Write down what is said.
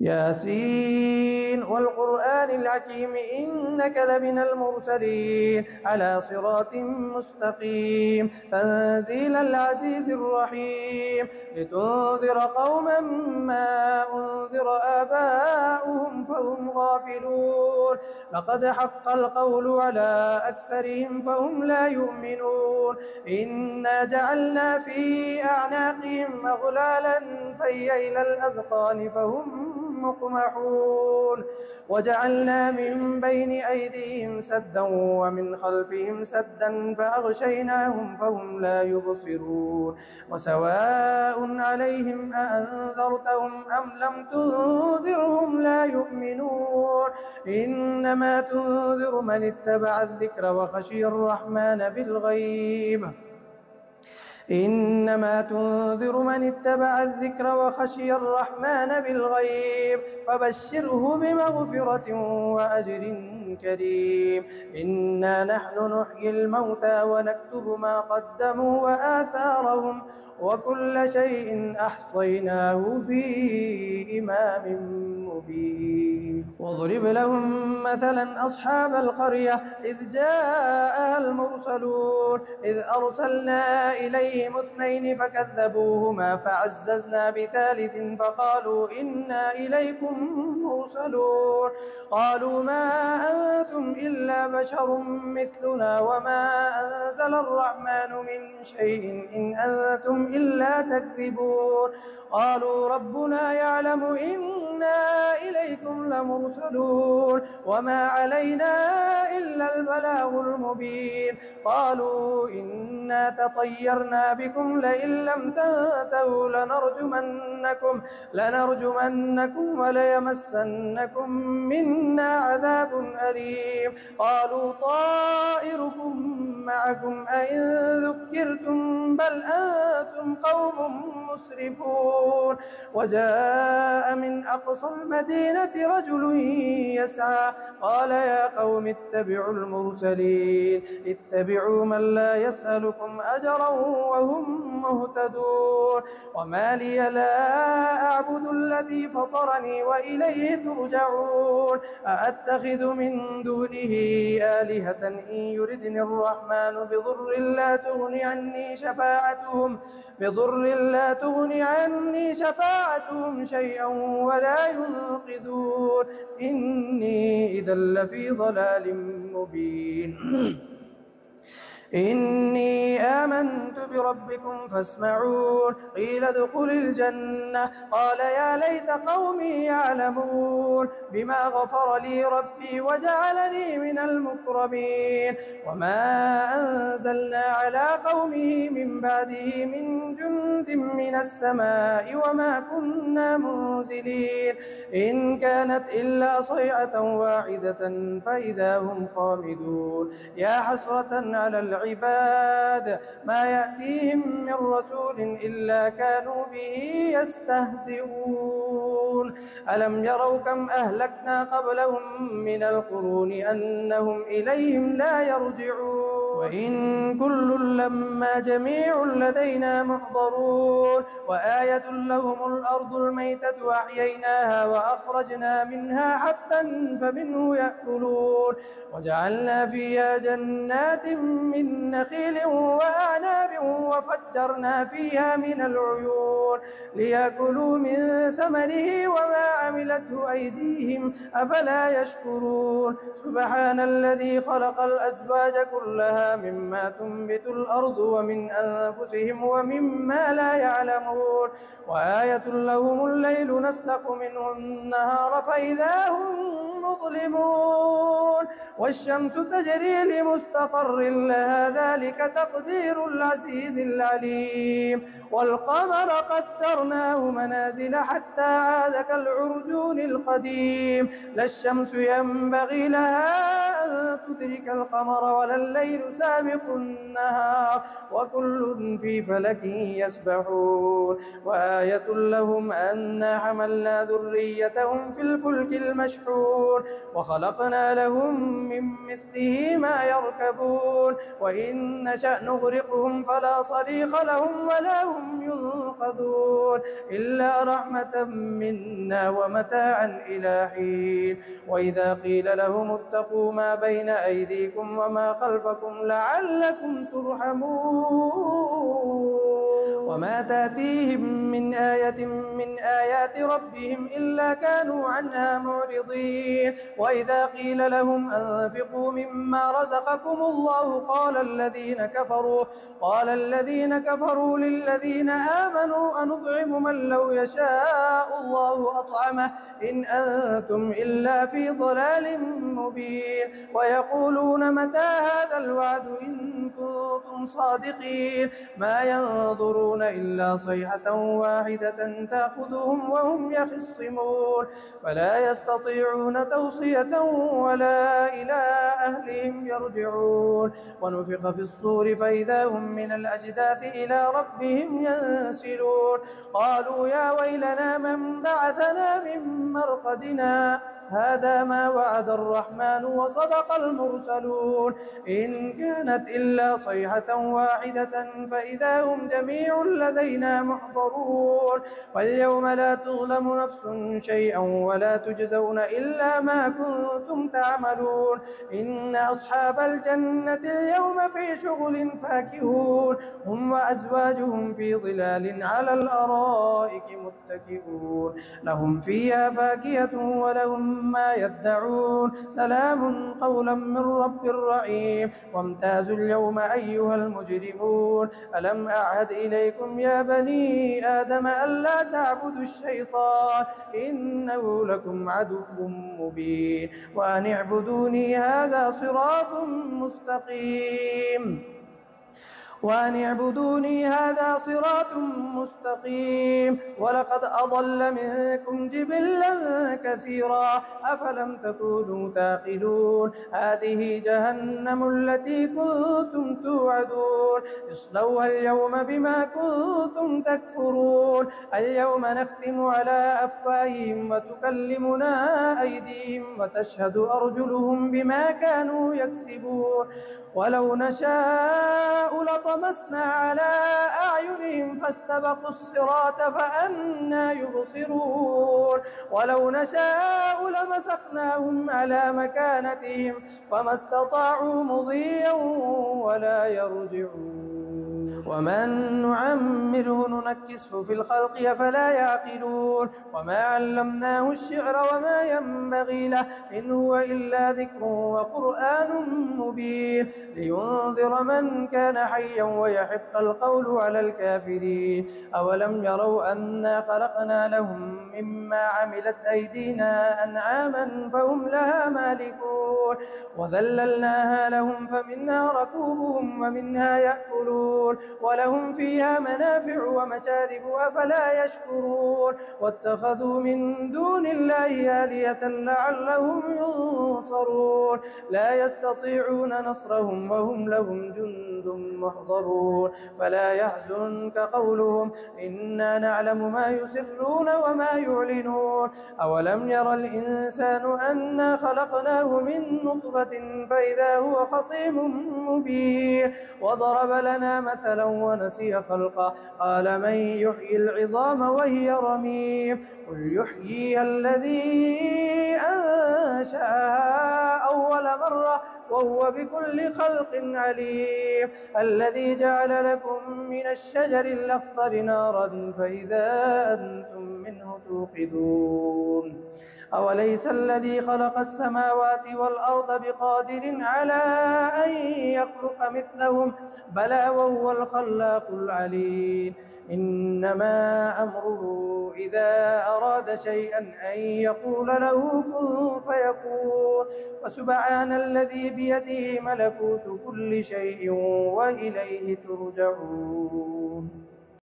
ياسين والقرآن الحكيم إنك لمن المرسلين على صراط مستقيم تنزيل العزيز الرحيم لتنذر قوما ما أنذر آباؤهم فهم غافلون لقد حق القول على أكثرهم فهم لا يؤمنون إنا جعلنا في أعناقهم أغلالا فهي إلى الأذقان فهم مقمحون وجعلنا من بين أيديهم سدا ومن خلفهم سدا فأغشيناهم فهم لا يبصرون وسواء عليهم أأنذرتهم أم لم تنذرهم لا يؤمنون إنما تنذر من اتبع الذكر وخشي الرحمن بالغيب إنما تنذر من اتبع الذكر وخشي الرحمن بالغيب فبشره بمغفرة وأجر كريم إنا نحن نحيي الموتى ونكتب ما قدموا وآثارهم وكل شيء أحصيناه في إمام مبين واضرب لهم مثلا أصحاب القرية إذ جاءها المرسلون إذ أرسلنا إليهم اثنين فكذبوهما فعززنا بثالث فقالوا إنا إليكم مرسلون قالوا ما أنتم إلا بشر مثلنا وما أنزل الرحمن من شيء إن أنتم إلا تكذبون قالوا ربنا يعلم إنا إليكم لمرسلون وما علينا إلا البلاغ المبين قالوا إنا تطيرنا بكم لئن لم تنتهوا لنرجمنكم وليمسنكم منا عذاب أليم قالوا طائركم معكم أئن ذكرتم بل أنتم قوم مسرفون وجاء من أقصى المدينة رجل يسعى قال يا قوم اتبعوا المرسلين اتبعوا من لا يسألكم أجرا وهم مهتدون وما لي لا أعبد الذي فطرني وإليه ترجعون أأتخذ من دونه آلهة إن يردني الرحمن بضر لا تغني عني شفاعتهم شيئا ولا ينقذون إني إذا لفي ضلال مبين إني آمنت بربكم فاسمعون قيل ادخل الجنة قال يا ليت قومي يعلمون بما غفر لي ربي وجعلني من المكرمين وما أنزلنا على قومه من بعده من جند من السماء وما كنا منزلين إن كانت إلا صيحة واحدة فإذا هم خامدون يا حسرة على العباد ما يأتيهم من رسول إلا كانوا به يستهزئون ألم يروا كم أهلكنا قبلهم من القرون أنهم إليهم لا يرجعون وإن كل لما جميع لدينا محضرون وآية لهم الأرض الميتة أحييناها وأخرجنا منها حبا فمنه يأكلون وجعلنا فيها جنات من نخيل وأعناب وفجرنا فيها من العيون ليأكلوا من ثمره وما عملته أيديهم أفلا يشكرون سبحان الذي خلق الأزواج كلها مما تنبت الأرض ومن أنفسهم ومما لا يعلمون وآية لهم الليل نسلخ منه النهار فإذا هم مظلمون والشمس تجري لمستقر لها ذلك تقدير العزيز العليم والقمر قدرناه منازل حتى عاد كالعرجون القديم لا الشمس ينبغي لها أن تدرك القمر ولا الليل سابق النهار وكل في فلك يسبحون وآية لهم أنا حملنا ذريتهم في الفلك المشحون وخلقنا لهم من مثله ما يركبون وإن نشأ نغرقهم فلا صريخ لهم ولا هم ينقذون إلا رحمة منا ومتاعا إلى حين وإذا قيل لهم اتقوا ما بين أيديكم وما خلفكم لعلكم ترحمون وما تأتيهم من آية من آيات ربهم إلا كانوا عنها معرضين وإذا قيل لهم أنفقوا مما رزقكم الله قال الذين كفروا للذين آمنوا أنطعم من لو يشاء الله أطعمه إن أنتم إلا في ضلال مبين ويقولون متى هذا الوعد إن كنتم صادقين ما ينظرون إلا صيحة واحدة تأخذهم وهم يخصمون فلا يستطيعون توصية ولا إلى أهلهم يرجعون ونفخ في الصور فإذا هم من الأجداث إلى ربهم ينسلون قالوا يا ويلنا من بعثنا من مرقدنا هذا ما وعد الرحمن وصدق المرسلون إن كانت إلا صيحة واحدة فإذا هم جميع لدينا محضرون واليوم لا تظلم نفس شيئا ولا تجزون إلا ما كنتم تعملون إن أصحاب الجنة اليوم في شغل فاكهون هم وأزواجهم في ظلال على الأرائك متكئون لهم فيها فاكهة ولهم ما يدعون سلام قولا من رب رحيم وامتازوا اليوم أيها المجرمون ألم أعهد إليكم يا بني آدم ألا تعبدوا الشيطان إنه لكم عدو مبين وأن اعبدوني هذا صراط مستقيم ولقد أضل منكم جبلا كثيرا أفلم تكونوا تعقلون هذه جهنم التي كنتم توعدون اصلوها اليوم بما كنتم تكفرون اليوم نختم على أفواههم وتكلمنا أيديهم وتشهد أرجلهم بما كانوا يكسبون ولو نشاء لطمسنا على أعينهم فاستبقوا الصراط فأنى يبصرون ولو نشاء لمسخناهم على مكانتهم فما استطاعوا مضيا ولا يرجعون ومن نعمره ننكسه في الخلق فلا يعقلون وما علمناه الشعر وما ينبغي له إن هو إلا ذكر وقرآن مبين لينذر من كان حيا ويحق القول على الكافرين أولم يروا أنا خلقنا لهم مما عملت أيدينا أنعاما فهم لها مالكون وذللناها لهم فمنها ركوبهم ومنها يأكلون ولهم فيها منافع ومشارب أفلا يشكرون واتخذوا من دون الله آلهة لعلهم ينصرون لا يستطيعون نصرهم وهم لهم جند محضرون فلا يحزنك قولهم إنا نعلم ما يسرون وما يعلنون أولم ير الإنسان أنا خلقناه من نطفة فإذا هو خصيم مبين وضرب لنا مثلا ونسي خلقه قال من يحيي العظام وهي رميم قل يحييها الذي أنشأها أول مرة وهو بكل خلق عليم الذي جعل لكم من الشجر الأخضر نارا فإذا أنتم منه توقدون أوليس الذي خلق السماوات والأرض بقادر على أن يخلق مثلهم بلى وهو الخلاق العليم إنما أمره إذا أراد شيئا أن يقول له كن فيكون وسبحان الذي بيده ملكوت كل شيء وإليه ترجعون